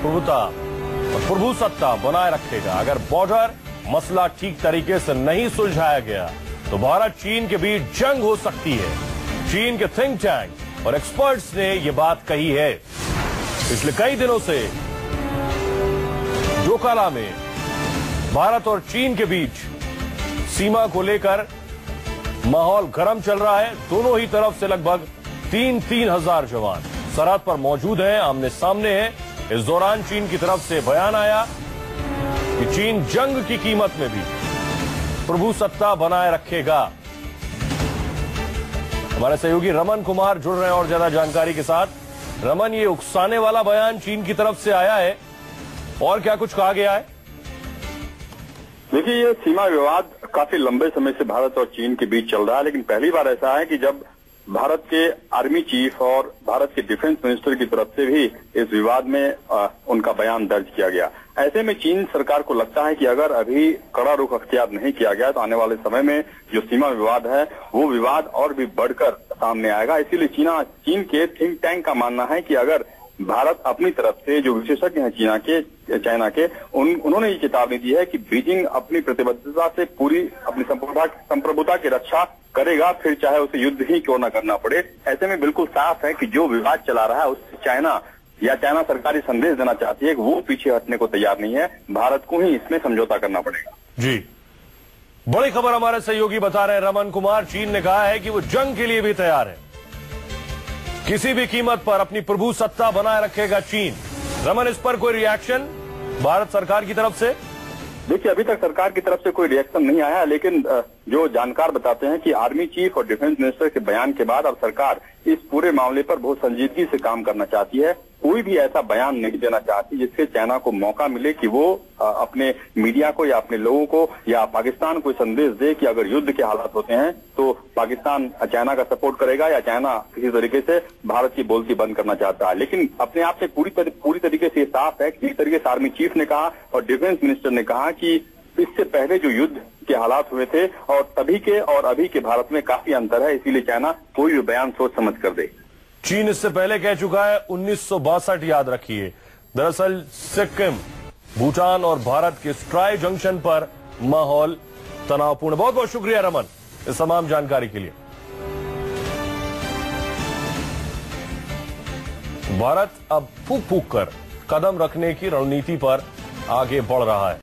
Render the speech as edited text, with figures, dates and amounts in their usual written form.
प्रभुता और प्रभुसत्ता बनाए रखेगा। अगर बॉर्डर मसला ठीक तरीके से नहीं सुलझाया गया तो भारत चीन के बीच जंग हो सकती है। चीन के थिंक टैंक और एक्सपर्ट्स ने यह बात कही है। पिछले कई दिनों से डोकाला में भारत और चीन के बीच सीमा को लेकर माहौल गर्म चल रहा है। दोनों ही तरफ से लगभग 3-3 हजार जवान सरहद पर मौजूद हैं, आमने सामने हैं। इस दौरान चीन की तरफ से बयान आया कि चीन जंग की कीमत में भी प्रभुसत्ता बनाए रखेगा। हमारे सहयोगी रमन कुमार जुड़ रहे हैं और ज्यादा जानकारी के साथ। रमन, ये उकसाने वाला बयान चीन की तरफ से आया है और क्या कुछ कहा गया है? देखिए, ये सीमा विवाद काफी लंबे समय से भारत और चीन के बीच चल रहा है, लेकिन पहली बार ऐसा है कि जब भारत के आर्मी चीफ और भारत के डिफेंस मिनिस्टर की तरफ से भी इस विवाद में उनका बयान दर्ज किया गया। ऐसे में चीन सरकार को लगता है कि अगर अभी कड़ा रुख अख्तियार नहीं किया गया तो आने वाले समय में जो सीमा विवाद है वो विवाद और भी बढ़कर सामने आएगा। इसीलिए चीन के थिंक टैंक का मानना है कि अगर भारत अपनी तरफ से, जो विशेषज्ञ हैं चाइना के, उन्होंने ये चेतावनी दी है कि बीजिंग अपनी प्रतिबद्धता से पूरी अपनी संप्रभुता की रक्षा करेगा, फिर चाहे उसे युद्ध ही क्यों न करना पड़े। ऐसे में बिल्कुल साफ है कि जो विवाद चला रहा है उससे चाइना सरकार संदेश देना चाहती है कि वो पीछे हटने को तैयार नहीं है, भारत को ही इसमें समझौता करना पड़ेगा। जी, बड़ी खबर हमारे सहयोगी बता रहे हैं रमन कुमार। चीन ने कहा है कि वो जंग के लिए भी तैयार है, किसी भी कीमत पर अपनी प्रभुसत्ता बनाए रखेगा चीन। रमन, इस पर कोई रिएक्शन भारत सरकार की तरफ से? देखिए, अभी तक सरकार की तरफ से कोई रिएक्शन नहीं आया, लेकिन जो जानकार बताते हैं कि आर्मी चीफ और डिफेंस मिनिस्टर के बयान के बाद अब सरकार इस पूरे मामले पर बहुत संजीदगी से काम करना चाहती है। कोई भी ऐसा बयान नहीं देना चाहती जिससे चाइना को मौका मिले कि वो अपने मीडिया को या अपने लोगों को या पाकिस्तान को संदेश दे कि अगर युद्ध के हालात होते हैं तो पाकिस्तान चाइना का सपोर्ट करेगा या चाइना किसी तरीके से भारत की बोलती बंद करना चाहता है। लेकिन अपने आप से पूरी तरीके से साफ है कि जिस तरीके से आर्मी चीफ ने कहा और डिफेंस मिनिस्टर ने कहा कि इससे पहले जो युद्ध के हालात हुए थे और तभी के और अभी के भारत में काफी अंतर है, इसीलिए चाइना कोई भी बयान सोच समझ कर दे। चीन इससे पहले कह चुका है 1962, याद रखिए। दरअसल सिक्किम, भूटान और भारत के स्ट्राई जंक्शन पर माहौल तनावपूर्ण। बहुत बहुत शुक्रिया रमन इस तमाम जानकारी के लिए। भारत अब फूक फूक कर कदम रखने की रणनीति पर आगे बढ़ रहा है।